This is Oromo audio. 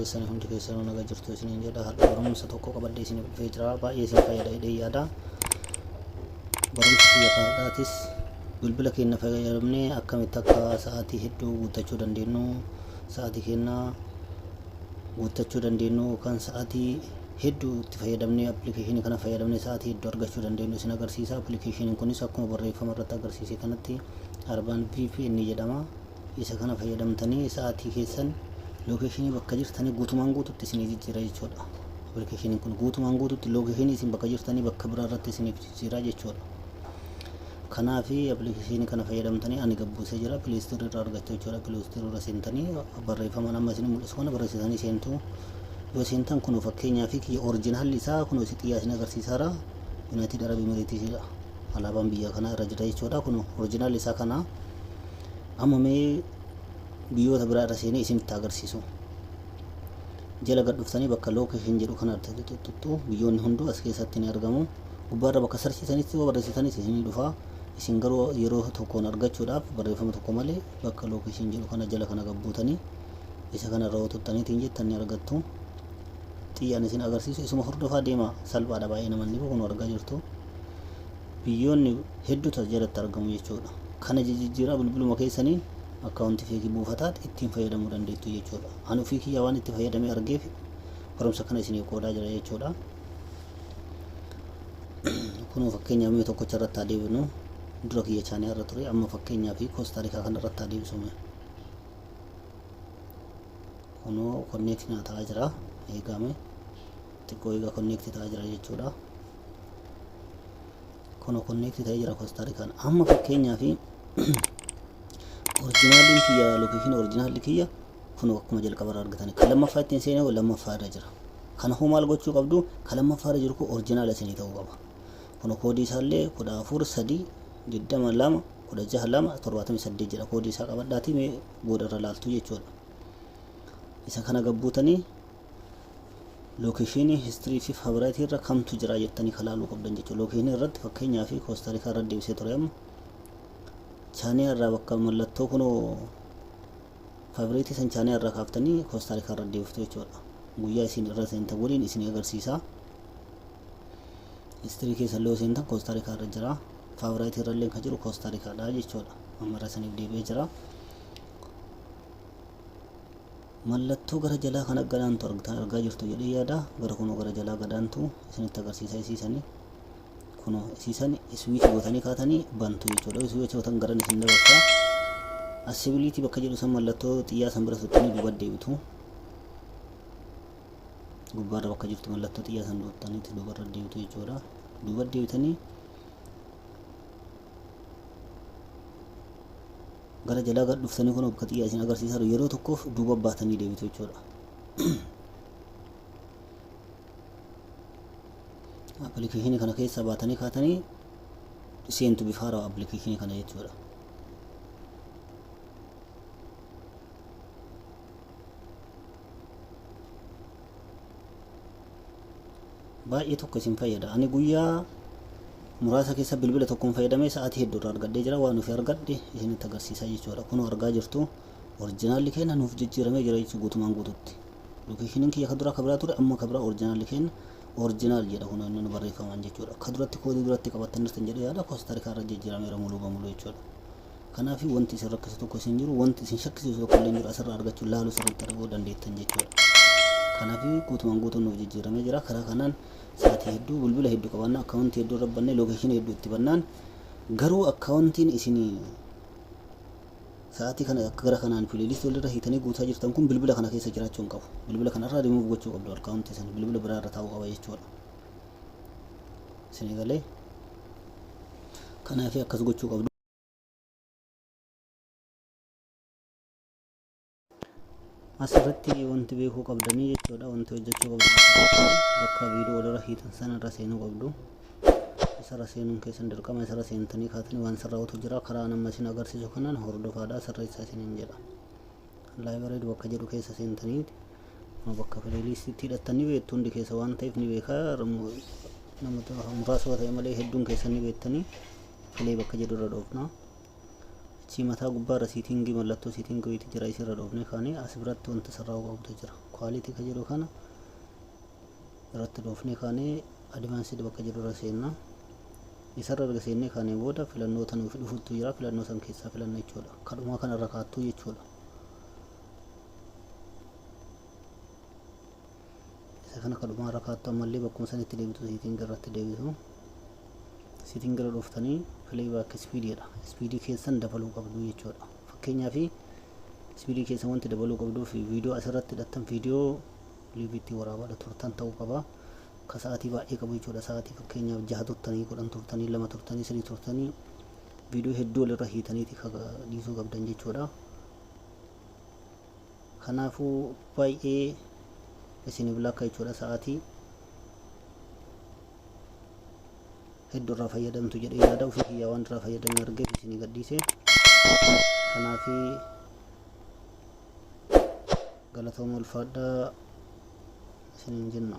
keessan hundi keessan naga jirtu isiniin jedha. Har'a barumsa tokko qabadhee isiniif dhufee jira. Baay'ee isin fayyada jedhee yaada. Barumsa biyya kaardaatis bilbila keenya fayyadamnee akkamitti akka sa'aatii hedduu guuttachuu dandeenyu, sa'aatii keenya guuttachuu dandeenyu kan sa'aatii hedduu itti fayyadamnee appilikeeshinii kana fayyadamnee sa'aatii hedduu argachuu dandeenyu isin agarsiisa. Appilikeeshiniin kunis akkuma barreeffama irratti agarsiise kanatti Arbaan VPN jedhama. Isa kana fayyadamtanii sa'aatii keessan lookeeshinii bakka jirtanii guutumaan guututti isinii jijjiira jechuudha. Appilikeeshiniin kun guutumaan guututti lookeeshinii isin bakka jirtanii bakka biraa irratti isiniif jijjiira jechuudha. Kanaaf appilikeeshinii kana fayyadamtanii ani gabbuusee jira Play Store irraa argachuu jechuudha. Play Store irra seentanii barreeffama amma isin mul'isu kana barreessitanii seentu. Yoo seentan kun fakkeenyaaf kiyya oriijinaalli isaa kun si xiyyaa isin agarsiisaara. United Arab Emirates dha. Alaabaan biyya kanaa irra jira jechuudha. Kun oriijinaalli isaa kana amma mee biyyoota biraa irra seenee isinitti agarsiisu. Jala gad dhuftanii bakka lookeeshin jedhu kana tuttu biyyoonni hunduu as keessatti ni argamu. Gubbaarra bakka sarchiisanitti barreessitanis isinii dhufa. Isin garuu yeroo tokkoon argachuudhaaf barreeffama tokko malee bakka lookeeshin jedhu kana jala kana gabbuutanii isa kana irra tuttaniitiin jettan ni argattu. Xiyyaan isin agarsiisu isuma hordofaa deema. Salphaadha baay'ee namanni kun argaa jirtu. Biyyoonni hedduutu jalatti argamu jechuudha. Kana jijjiiraa bilbiluma keessaniin akkaawuntii feekii buufataatti ittiin fayyadamuu dandeettu jechuudha. Ani ofii kiyya waan itti fayyadamee argeef barumsa kana isiniif qoodaa jira jechuudha. Kun fakkeenyaaf mee tokkocha irratti adeemnu dura kiyya chaanii irra ture amma fakkeenyaaf Koostaarikaa kana irratti adeemsume. Kunoo konneektii naa ta'aa jira eegame xiqqoo eega konneektii ta'aa jira jechuudha. Kunoo konneektii ta'ee jira Koostaarikaan amma fakkeenyaaf oriijinaaliin kiyya lookeeshin oriijinaalli kiyya kun akkuma jalqaba irraa argatanii kan lammaffaa ittiin seenee lammaffaa irra jira. Kana hoo maal gochuu qabdu kan lammaffaa irra jiru kun oriijinaala isinii ta'uu qaba. Kun koodii isaallee 14,3,22,16,2,78 jedha. Koodii isaa qabadhaatii mee booda irra laaltu jechuudha. Isa kana gabbuutanii lookeeshinii histirii fi faabiraayitii irra kamtu jira jettanii kalaaluu qabdan jechuudha. Lookeeshinii irratti fakkeenyaaf Koostaarikaa irra deebisee ture amma chaanii irraa bakka mallattoo kunoo faabiraayitii san chaanii irraa kaaftanii Koostaarikaa irra deebiftu jechuudha. Guyyaa isin irra seentan waliin isin agarsiisa. Histirii keessa illee seentan Koostaarikaa irra jira. Faabiraayitii irra illee kan jiru Koostaarikaadha jechuudha. Amma irra saniif deebi'ee jira. Mallattoo gara jalaa kana gadaantu argaa jirtu jedhee yaada. Gara kunoo gara jalaa gadaantu isinitti agarsiisa isiisanii. Kunoo isiisanii iswiichi gootanii kaatanii bantu jechuudha. Iswiichi gootan garan isin dabarsa. Asibiliitii bakka jedhu san mallattoo xiyyaa san bira tuttanii duuba deebitu. Gubbaarra bakka jirtu mallattoo xiyyaa san tuttaniitti duubarra deebitu jechuudha. Duuba deebitanii gara jalaa gad dhuftanii kun bakka xiyyaa isin agarsiisaa yeroo tokkoof duuba baatanii deebitu jechuudha. Appilikeeshinii kana keessa baatanii kaatanii seentu bifa haaraa appilikeeshinii kana jechuudha. Baay'ee tokko isin fayyada. Ani guyyaa muraasa keessa bilbila tokkoon fayyadamee sa'aatii hedduu irraa argadhee jira. Waan nufi argadhe isinitti agarsiisaa jechuudha. Kun argaa jirtu oriijinaalli keenya nuuf jijjiiramee jira jechuudha guutumaan guututti. Lookeeshiniin kiyya kadura kabraa ture amma kabraa oriijinaalli keenya oriijinaal jedha kun inni barreeffamaan jechuudha. Kaduratti koodii duratti qabataniirtan jedhee yaada Koostaarikaa irra jijjiirameera muluu bamuluu jechuudha. Kanaaf wanti isin rakkisu tokko isin jiru wanti isin shakkisiisu tokko illee jiru asirraa argachuu laaluu sirriitti arguu dandeettan jechuudha. Kanaaf guutumaan guutuun nuuf jijjiiramee jira. Karaa kanaan sa'aatii hedduu bilbila hedduu qabaannaa akkaawuntii hedduu rabbannee lookeeshinii hedduu itti bannaan garuu akkaawuntiin isin sa'aatii kana akka gara kanaan pileelistii walirra hiitanii guutaa jirtan kun bilbila kana keessa jiraachuu hin qabu. Bilbila kanarraa rimuuf gochuu qabdu akkaawuntii sana bilbila biraa irra taa'uu qaba jechuudha. Isin galee kanaaf akkas gochuu qabdu. Asirratti wanti beekuu qabdanii jechuudha. Wanti hojjechuu qabdu bakka viidiyoo walirra hiitan sana irra seenuu qabdu. Isarra seenuun keessan dirqama isarra seentanii kaatanii waan sirraa'utu jira. Karaa nama isin agarsiisu kanaan hordofaadhaa sirreessaa isiniin jedha. Laayibareedu bakka jedhu keessa seentanii bakka pileelistiitti hidhattanii beektu hundi keessa waan ta'eef ni beekaa. Namoota muraasa ta'e malee hedduun keessan ni beektanii filee bakka jedhu irra dhoofna. Achi mataa gubbaarra siitingii mallattoo siitingii wayiitu jira isirra dhoofne kaanii as biratti wanta sirraa'uu qabutu jira. quality ka jedhu kana irratti dhoofnee kaanee advanced bakka jedhu irra seenna. Isarra erga seennee kaanee booda filannoo tan nuuf dhufutu jira. Filannoo san keessaa filanna jechuudha. Kadhumaa kana irra kaattuu jechuudha. Isa kana kadhumaa irra kaattu ammallee bakkuma sanitti deebitu setting irratti deebitu. Setting irra dhuftanii playback speed jedha. Speed keessan dabaluu qabdu jechuudha. Fakkeenyaaf speed keessan wanti dabaluu qabdu fi viidiyoo asirratti hidhattan viidiyoo liivitti waraabaadha turtan ta'uu qaba. Ka sa'aatii baay'ee qabu jechuudha. Sa'aatii fakkeenyaaf 6 turtanii 10 turtanii 2 turtanii 3 turtanii viidiyoo hedduu walirra hiitaniiti dhiisuu qabdan jechuudha. Kanaafuu baay'ee isin bilakka jechuudha. Sa'aatii hedduu irraa fayyadamtu jedhee yaada ofii kiyyaa waan irraa fayyadamee argeef isin gadhiise. Kanaaf galatooma ulfaadhaa isiniin jenna.